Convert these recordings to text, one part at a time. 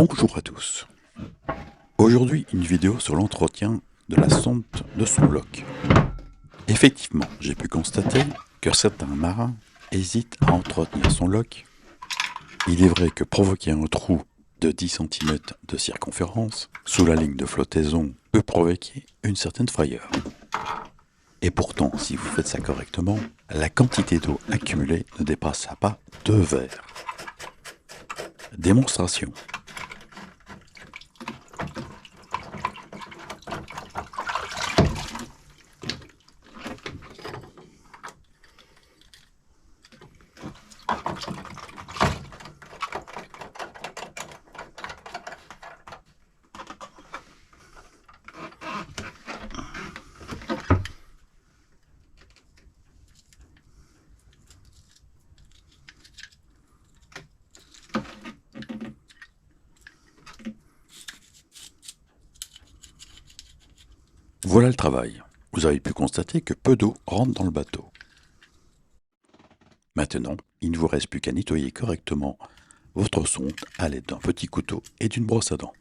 Bonjour à tous. Aujourd'hui, une vidéo sur l'entretien de la sonde de son loch. Effectivement, j'ai pu constater que certains marins hésitent à entretenir son loch. Il est vrai que provoquer un trou de 10 cm de circonférence sous la ligne de flottaison peut provoquer une certaine frayeur. Et pourtant, si vous faites ça correctement, la quantité d'eau accumulée ne dépassera pas 2 verres. Démonstration. Voilà le travail. Vous avez pu constater que peu d'eau rentre dans le bateau. Maintenant, il ne vous reste plus qu'à nettoyer correctement votre sonde à l'aide d'un petit couteau et d'une brosse à dents.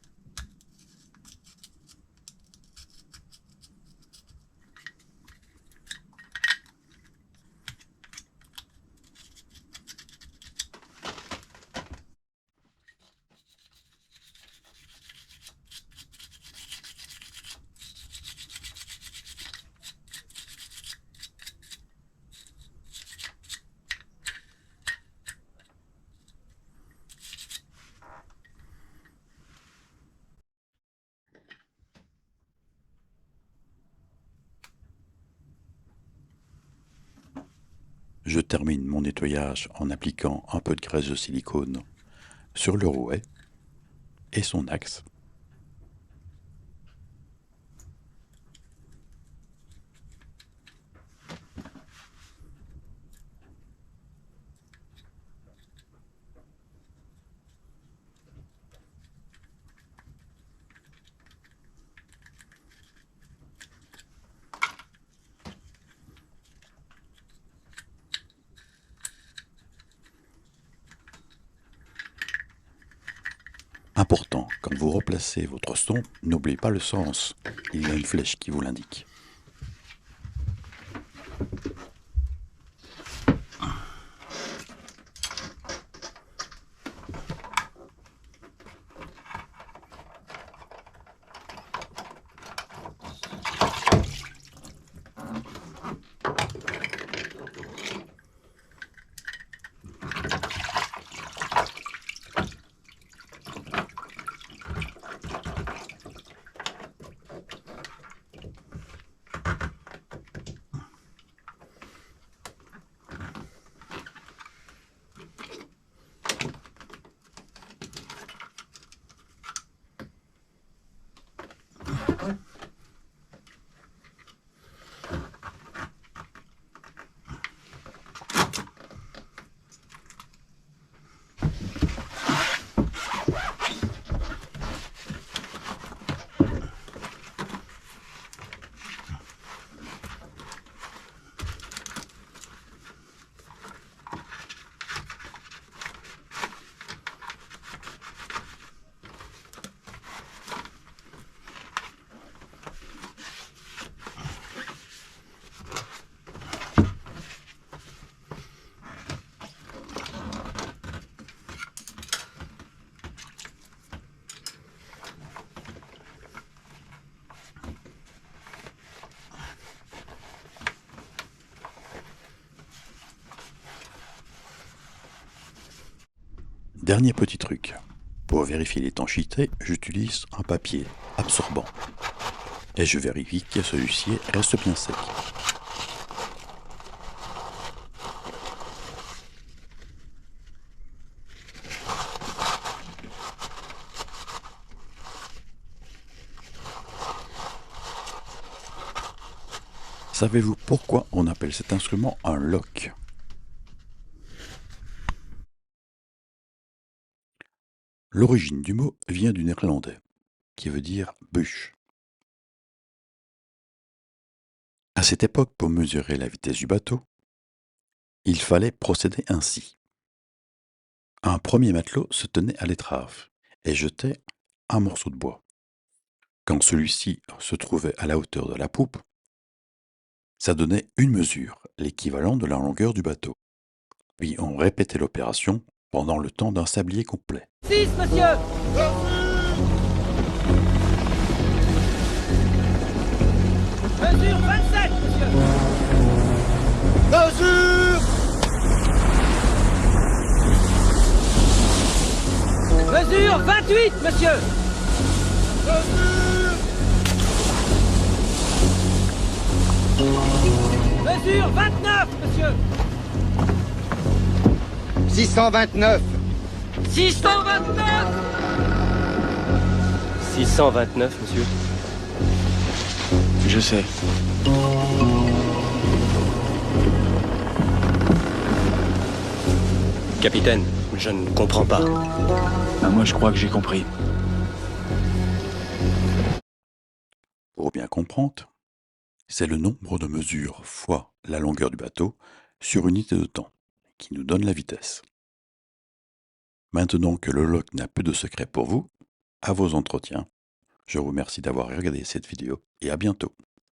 Je termine mon nettoyage en appliquant un peu de graisse de silicone sur le rouet et son axe. Important, quand vous replacez votre sonde, n'oubliez pas le sens. Il y a une flèche qui vous l'indique. Dernier petit truc. Pour vérifier l'étanchéité, j'utilise un papier absorbant. Et je vérifie que celui-ci reste bien sec. Savez-vous pourquoi on appelle cet instrument un loch? L'origine du mot vient du néerlandais, qui veut dire bûche. À cette époque, pour mesurer la vitesse du bateau, il fallait procéder ainsi. Un premier matelot se tenait à l'étrave et jetait un morceau de bois. Quand celui-ci se trouvait à la hauteur de la poupe, ça donnait une mesure, l'équivalent de la longueur du bateau. Puis on répétait l'opération pendant le temps d'un sablier complet. 6, monsieur. Mesure 27, monsieur. Mesure 28, monsieur. Mesure 29, monsieur. 629. 629. 629, monsieur. Je sais. Capitaine, je ne comprends pas. Ah, moi, je crois que j'ai compris. Pour bien comprendre, c'est le nombre de mesures fois la longueur du bateau sur une unité de temps qui nous donne la vitesse. Maintenant que le loch n'a plus de secret pour vous, à vos entretiens, je vous remercie d'avoir regardé cette vidéo et à bientôt.